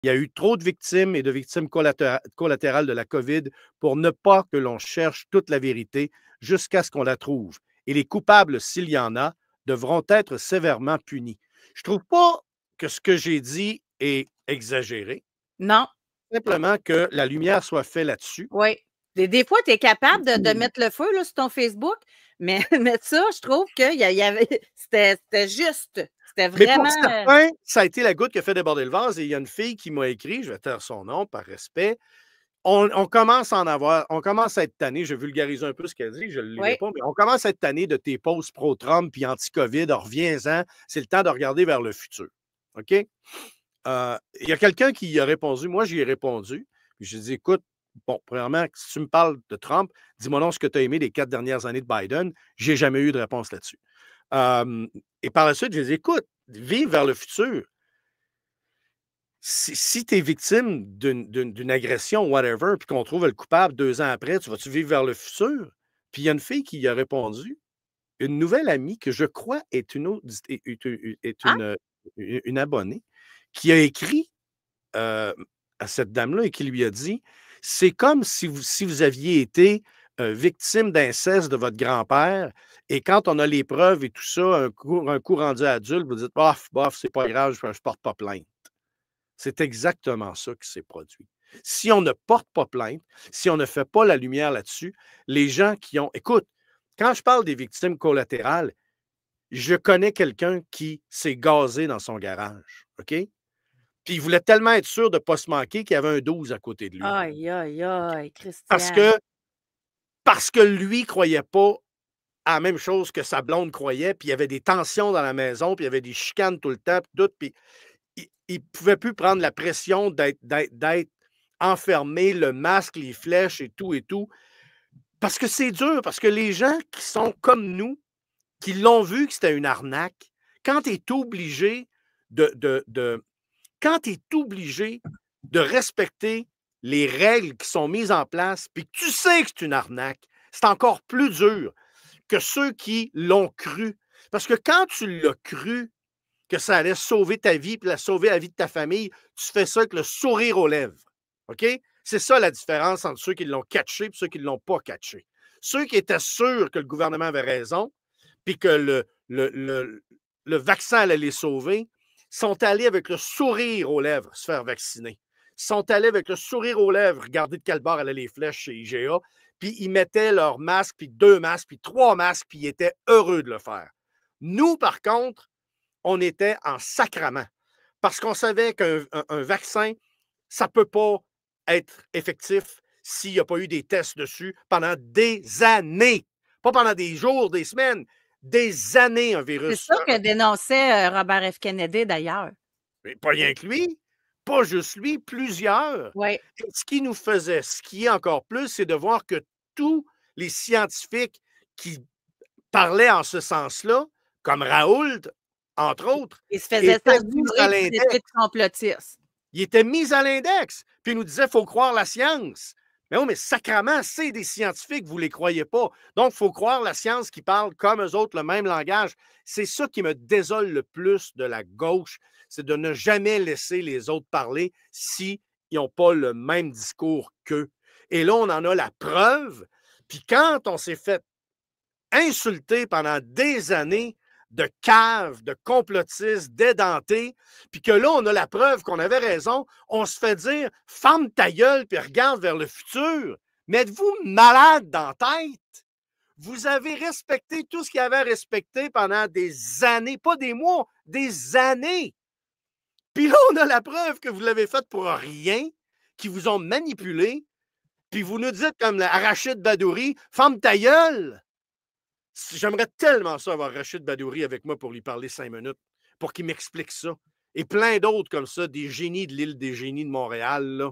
Il y a eu trop de victimes et de victimes collatérales de la COVID pour ne pas que l'on cherche toute la vérité jusqu'à ce qu'on la trouve. Et les coupables, s'il y en a, devront être sévèrement punis. Je trouve pas que ce que j'ai dit est exagéré. Non. Simplement que la lumière soit faite là-dessus. Oui. Des fois, tu es capable de mettre le feu là, sur ton Facebook, mais, mais ça, je trouve que c'était juste. C'était Mais pour vraiment. certains, ça a été la goutte qui a fait déborder le vase. Et il y a une fille qui m'a écrit, je vais taire son nom par respect. On commence à en avoir, on commence à être tanné, je vulgarise un peu ce qu'elle dit, je ne le lirai Oui. pas, mais on commence à être tanné de tes posts pro-Trump puis anti-COVID, reviens-en, c'est le temps de regarder vers le futur. OK? Il y a quelqu'un qui y a répondu, moi j'y ai répondu, puis j'ai dit, écoute, bon, premièrement, si tu me parles de Trump, dis-moi non ce que tu as aimé des 4 dernières années de Biden, j'ai jamais eu de réponse là-dessus. Et par la suite, j'ai dit, écoute, vive vers le futur. Si tu es victime d'une agression, whatever, puis qu'on trouve le coupable 2 ans après, tu vas-tu vivre vers le futur? Puis il y a une fille qui y a répondu, une nouvelle amie que je crois est Ah, une abonnée, qui a écrit à cette dame-là et qui lui a dit, c'est comme si vous aviez été victime d'inceste de votre grand-père et quand on a les preuves et tout ça, un coup rendu adulte, vous dites, bof, bof, c'est pas grave, je porte pas plainte. C'est exactement ça qui s'est produit. Si on ne porte pas plainte, si on ne fait pas la lumière là-dessus, les gens qui ont... Écoute, quand je parle des victimes collatérales, je connais quelqu'un qui s'est gazé dans son garage, OK? Puis il voulait tellement être sûr de ne pas se manquer qu'il y avait un 12 à côté de lui. aïe, aïe, aïe, Parce Christian. que, parce que lui ne croyait pas à la même chose que sa blonde croyait, puis il y avait des tensions dans la maison, puis il y avait des chicanes tout le temps, puis tout, puis il ne pouvait plus prendre la pression d'être enfermé, le masque, les flèches et tout et tout. Parce que c'est dur, parce que les gens qui sont comme nous, qui l'ont vu que c'était une arnaque, quand tu es obligé quand tu es obligé de respecter les règles qui sont mises en place, puis que tu sais que c'est une arnaque, c'est encore plus dur que ceux qui l'ont cru. Parce que quand tu l'as cru, que ça allait sauver ta vie puis sauver la vie de ta famille, tu fais ça avec le sourire aux lèvres. OK? C'est ça la différence entre ceux qui l'ont catché et ceux qui ne l'ont pas catché. Ceux qui étaient sûrs que le gouvernement avait raison puis que le vaccin allait les sauver sont allés avec le sourire aux lèvres se faire vacciner. Ils sont allés avec le sourire aux lèvres regarder de quel bord allaient les flèches chez IGA, puis ils mettaient leur masque, puis 2 masques, puis 3 masques, puis ils étaient heureux de le faire. Nous, par contre, on était en sacrament parce qu'on savait qu'un vaccin, ça ne peut pas être effectif s'il n'y a pas eu des tests dessus pendant des années. Pas pendant des jours, des semaines, des années, un C'est virus. ça que dénonçait Robert F. Kennedy, d'ailleurs. Mais pas rien que lui, pas juste lui, plusieurs. Oui. Et ce qui nous faisait, ce qui est encore plus, c'est de voir que tous les scientifiques qui parlaient en ce sens-là, comme Raoult, entre autres, Il se faisait étaient mis à censurer pour des l'index. trucs complotistes. Il était mis à l'index. Puis il nous disait, il faut croire la science. Mais oui, mais sacrement, c'est des scientifiques, vous ne les croyez pas. Donc, il faut croire la science qui parle comme eux autres le même langage. C'est ça qui me désole le plus de la gauche, c'est de ne jamais laisser les autres parler s'ils n'ont pas le même discours qu'eux. Et là, on en a la preuve. Puis quand on s'est fait insulter pendant des années de caves, de complotistes, d'édentés, puis que là, on a la preuve qu'on avait raison, on se fait dire « ferme ta gueule puis regarde vers le futur ». Mais êtes-vous malade dans la tête? Vous avez respecté tout ce qu'il y avait à respecter pendant des années, pas des mois, des années. Puis là, on a la preuve que vous l'avez fait pour rien, qu'ils vous ont manipulé, puis vous nous dites comme Rachid Badouri « ferme ta gueule ». J'aimerais tellement ça avoir Rachid Badouri avec moi pour lui parler 5 minutes, pour qu'il m'explique ça. Et plein d'autres comme ça, des génies de l'île des génies de Montréal, là,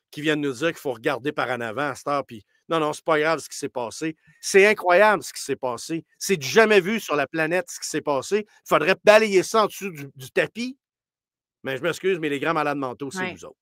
qui viennent nous dire qu'il faut regarder par en avant à cette heure. Puis non, non, c'est pas grave ce qui s'est passé. C'est incroyable ce qui s'est passé. C'est du jamais vu sur la planète ce qui s'est passé. Il faudrait balayer ça en dessous du tapis. Mais je m'excuse, mais les grands malades mentaux, c'est Ouais. vous autres.